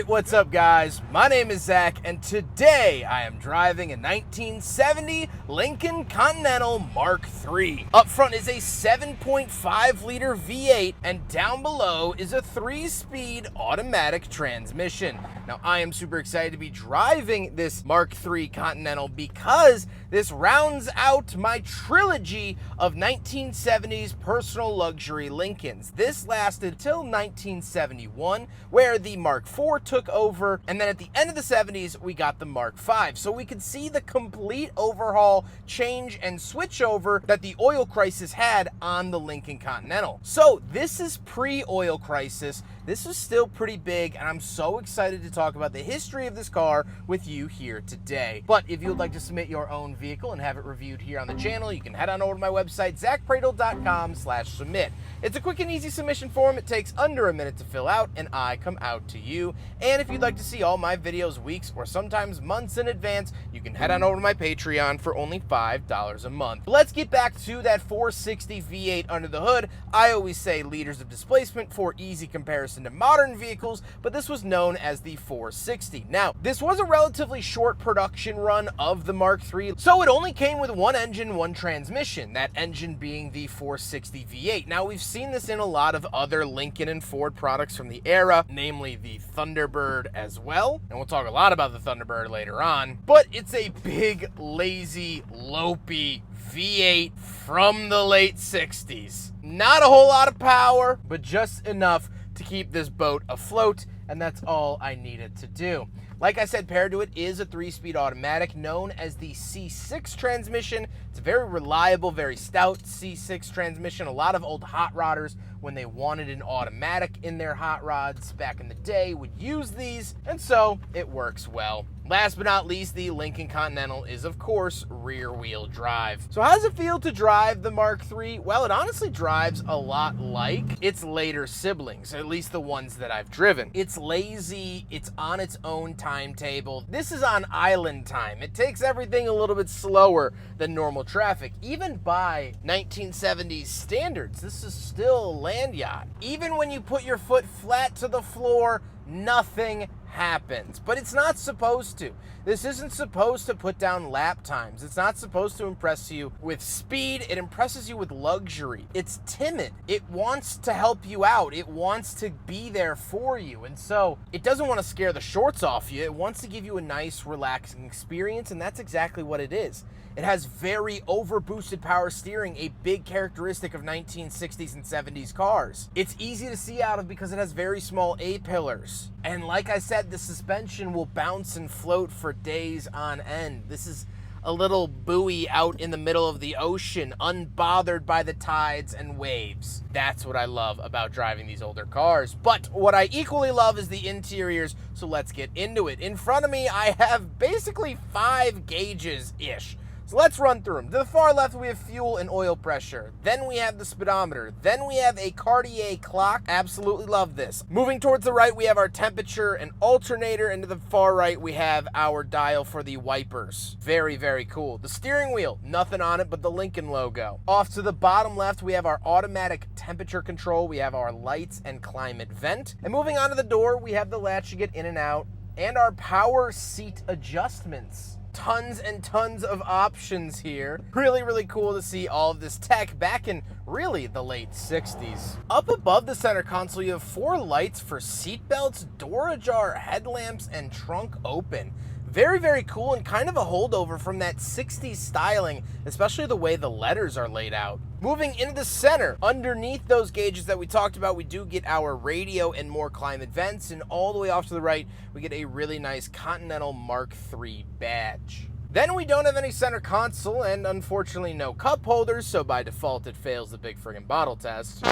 Alright, what's up guys? My name is Zach, and today I am driving a 1970 Lincoln Continental Mark III. Up front is a 7.5 liter V8, and down below is a 3-speed automatic transmission. Now I am super excited to be driving this Mark III Continental because this rounds out my trilogy of 1970s personal luxury Lincolns. This lasted till 1971, where the Mark IV took over, and then at the end of the 70s we got the Mark V. So we could see the complete overhaul, change, and switch over that the oil crisis had on the Lincoln Continental. So this is pre-oil crisis. This is still pretty big, and I'm so excited to talk about the history of this car with you here today. But if you would like to submit your own vehicle and have it reviewed here on the channel, you can head on over to my website, zackpradel.com/submit. It's a quick and easy submission form. It takes under a minute to fill out, and I come out to you. And if you'd like to see all my videos weeks or sometimes months in advance, you can head on over to my Patreon for only $5 a month. But let's get back to that 460 V8 under the hood. I always say liters of displacement for easy comparison to modern vehicles, but this was known as the 460. Now, this was a relatively short production run of the Mark III, so it only came with one engine, one transmission, that engine being the 460 V8. Now, we've seen this in a lot of other Lincoln and Ford products from the era, namely the Thunderbird as well, and we'll talk a lot about the Thunderbird later on, but it's a big, lazy, lopey V8 from the late 60s. Not a whole lot of power, but just enough to keep this boat afloat, and that's all I needed to do. Like I said, paired to it is a 3-speed automatic known as the C6 transmission. It's a very reliable, very stout C6 transmission. A lot of old hot rodders, when they wanted an automatic in their hot rods back in the day, would use these, and so it works well. Last but not least, the Lincoln Continental is, of course, rear-wheel drive. So how does it feel to drive the Mark III? Well, it honestly drives a lot like its later siblings, at least the ones that I've driven. It's lazy, it's on its own timetable. This is on island time. It takes everything a little bit slower than normal traffic. Even by 1970s standards, this is still a land yacht. Even when you put your foot flat to the floor, nothing happens, but it's not supposed to. This isn't supposed to put down lap times. It's not supposed to impress you with speed. It impresses you with luxury. It's timid. It wants to help you out. It wants to be there for you. And so it doesn't want to scare the shorts off you. It wants to give you a nice, relaxing experience, and that's exactly what it is. It has very overboosted power steering, a big characteristic of 1960s and 70s cars. It's easy to see out of because it has very small A-pillars. And like I said, the suspension will bounce and float for days on end. This is a little buoy out in the middle of the ocean, unbothered by the tides and waves. That's what I love about driving these older cars. But what I equally love is the interiors, so let's get into it. In front of me, I have basically 5 gauges-ish. So let's run through them. To the far left, we have fuel and oil pressure. Then we have the speedometer. Then we have a Cartier clock. Absolutely love this. Moving towards the right, we have our temperature and alternator. And to the far right, we have our dial for the wipers. Very, very cool. The steering wheel, nothing on it but the Lincoln logo. Off to the bottom left, we have our automatic temperature control. We have our lights and climate vent. And moving on to the door, we have the latch to get in and out. And our power seat adjustments. Tons and tons of options here. Really, really cool to see all of this tech back in really the late 60s. Up above the center console, you have 4 lights for seat belts, door ajar, headlamps, and trunk open. Very, very cool, and kind of a holdover from that 60s styling, especially the way the letters are laid out. Moving into the center, underneath those gauges that we talked about, we do get our radio and more climate vents, and all the way off to the right, we get a really nice Continental Mark III badge. Then we don't have any center console, and unfortunately no cup holders, so by default it fails the big friggin' bottle test.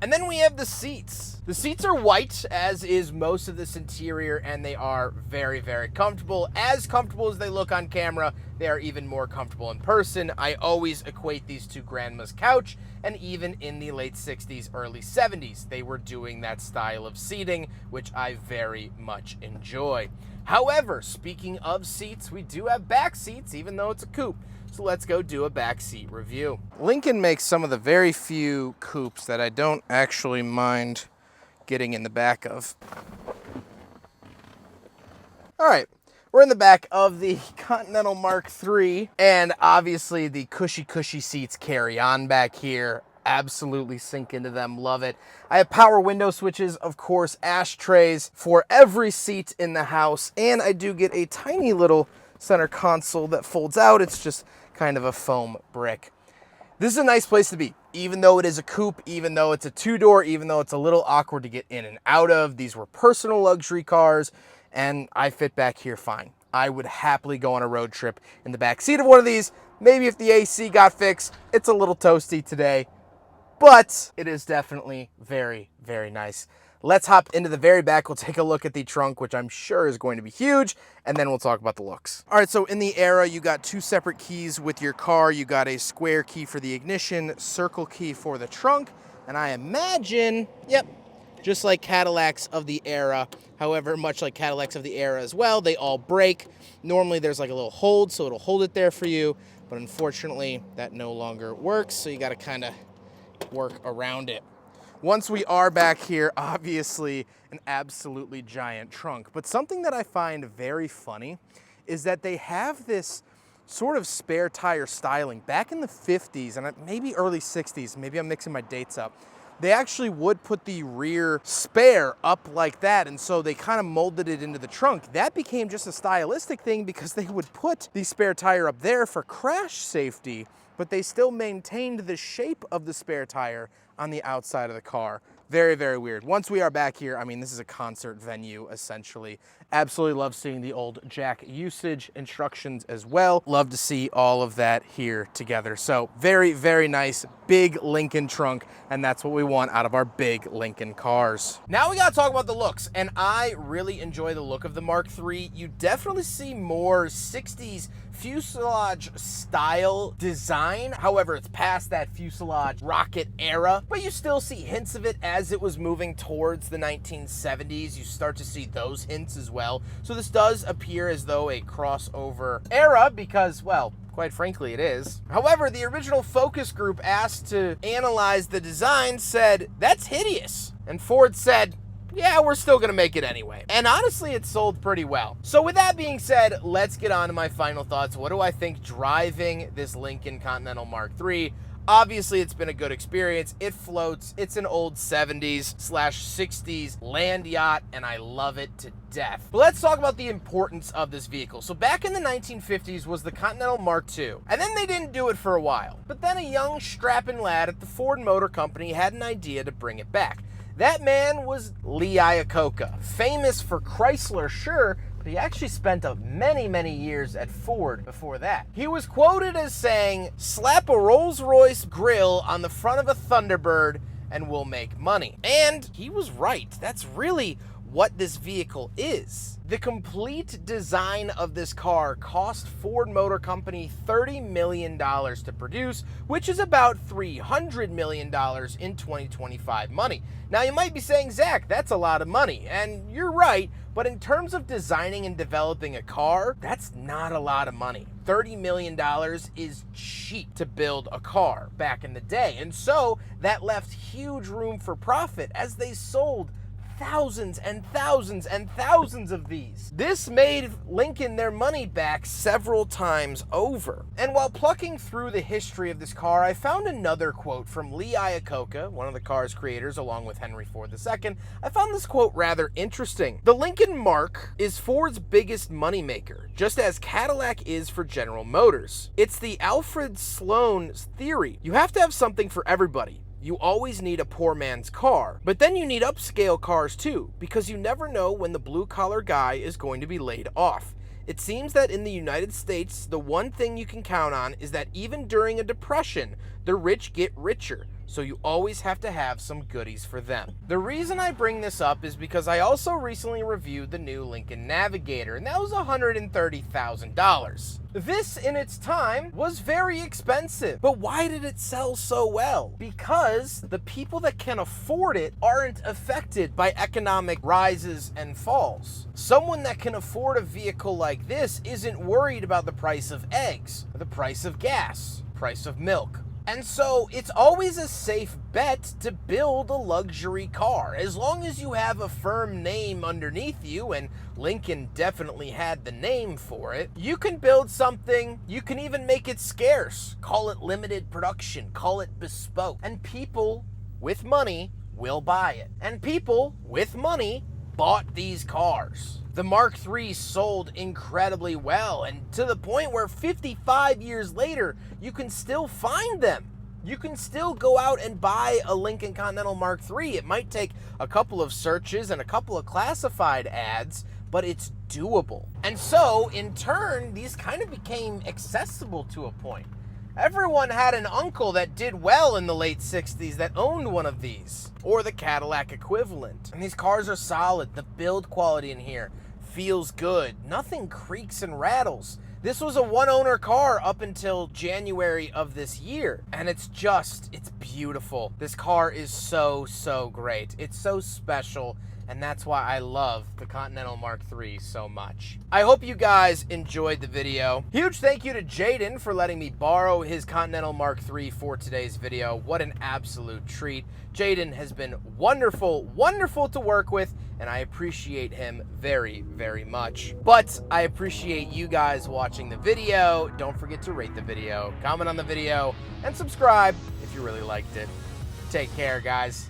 And then we have the seats. The seats are white, as is most of this interior, and they are very, very comfortable. As comfortable as they look on camera, they are even more comfortable in person. I always equate these to Grandma's couch, and even in the late 60s, early 70s, they were doing that style of seating, which I very much enjoy. However, speaking of seats, we do have back seats, even though it's a coupe. So let's go do a backseat review. Lincoln makes some of the very few coupes that I don't actually mind getting in the back of. All right, we're in the back of the Continental Mark III, and obviously the cushy seats carry on back here. Absolutely sink into them, love it. I have power window switches, of course, ashtrays for every seat in the house, and I do get a tiny little center console that folds out. It's just kind of a foam brick. This is a nice place to be, even though it is a coupe, even though it's a two-door, even though it's a little awkward to get in and out of. These were personal luxury cars, and I fit back here fine. I would happily go on a road trip in the back seat of one of these. Maybe if the AC got fixed, it's a little toasty today, but it is definitely very, very nice. Let's hop into the very back. We'll take a look at the trunk, which I'm sure is going to be huge, and then we'll talk about the looks. All right, so in the Era, you got two separate keys with your car. You got a square key for the ignition, circle key for the trunk, and I imagine, yep, just like Cadillacs of the Era. However, much like Cadillacs of the Era as well, they all break. Normally there's like a little hold, so it'll hold it there for you, but unfortunately that no longer works, so you gotta kind of work around it. Once we are back here, obviously an absolutely giant trunk, but something that I find very funny is that they have this sort of spare tire styling. Back in the 50s and maybe early 60s, maybe I'm mixing my dates up, they actually would put the rear spare up like that, and so they kind of molded it into the trunk. That became just a stylistic thing because they would put the spare tire up there for crash safety, but they still maintained the shape of the spare tire on the outside of the car. Very, very weird. Once we are back here, I mean, this is a concert venue, essentially. Absolutely love seeing the old jack usage instructions as well. Love to see all of that here together. So very, very nice, big Lincoln trunk, and that's what we want out of our big Lincoln cars. Now we gotta talk about the looks, and I really enjoy the look of the Mark III. You definitely see more 60s fuselage style design. However, it's past that fuselage rocket era, but you still see hints of it as it was moving towards the 1970s. You start to see those hints as well. So this does appear as though a crossover era because, well, quite frankly, it is. However, the original focus group asked to analyze the design said, "That's hideous." And Ford said, "Yeah, we're still gonna make it anyway." And honestly, it sold pretty well. So with that being said, let's get on to my final thoughts. What do I think driving this Lincoln Continental Mark III? Obviously, it's been a good experience. It floats. It's an old 70s/60s land yacht, and I love it to death. But let's talk about the importance of this vehicle. So back in the 1950s was the Continental Mark II, and then they didn't do it for a while. But then a young strapping lad at the Ford Motor Company had an idea to bring it back. That man was Lee Iacocca, famous for Chrysler, sure, but he actually spent many, many years at Ford before that. He was quoted as saying, "Slap a Rolls-Royce grill on the front of a Thunderbird and we'll make money." And he was right. That's really what this vehicle is. The complete design of this car cost Ford Motor Company $30 million to produce, which is about $300 million in 2025 money. Now you might be saying, "Zach, that's a lot of money," and you're right, but in terms of designing and developing a car, that's not a lot of money. $30 million is cheap to build a car back in the day, and so that left huge room for profit as they sold thousands and thousands and thousands of these. This made Lincoln their money back several times over. And while plucking through the history of this car, I found another quote from Lee Iacocca, one of the car's creators, along with Henry Ford II. I found this quote rather interesting. "The Lincoln Mark is Ford's biggest moneymaker, just as Cadillac is for General Motors. It's the Alfred Sloan's theory. You have to have something for everybody. You always need a poor man's car, but then you need upscale cars too, because you never know when the blue-collar guy is going to be laid off. It seems that in the United States, the one thing you can count on is that even during a depression, the rich get richer, so you always have to have some goodies for them." The reason I bring this up is because I also recently reviewed the new Lincoln Navigator, and that was $130,000. This, in its time, was very expensive. But why did it sell so well? Because the people that can afford it aren't affected by economic rises and falls. Someone that can afford a vehicle like this isn't worried about the price of eggs, or the price of gas, price of milk, And so it's always a safe bet to build a luxury car. As long as you have a firm name underneath you, and Lincoln definitely had the name for it, you can build something, you can even make it scarce. Call it limited production, call it bespoke. And people with money will buy it. And people with money bought these cars. The Mark III sold incredibly well, and to the point where 55 years later, you can still find them. You can still go out and buy a Lincoln Continental Mark III. It might take a couple of searches and a couple of classified ads, but it's doable. And so, in turn, these kind of became accessible to a point. Everyone had an uncle that did well in the late 60s that owned one of these, or the Cadillac equivalent. And these cars are solid. The build quality in here feels good. Nothing creaks and rattles. This was a one-owner car up until January of this year, and it's beautiful. This car is so great. It's so special, and that's why I love the Continental Mark III so much. I hope you guys enjoyed the video. Huge thank you to Jaden for letting me borrow his Continental Mark III for today's video. What an absolute treat. Jaden has been wonderful to work with, and I appreciate him very much. But I appreciate you guys watching the video. Don't forget to rate the video, comment on the video, and subscribe if you really liked it. Take care, guys.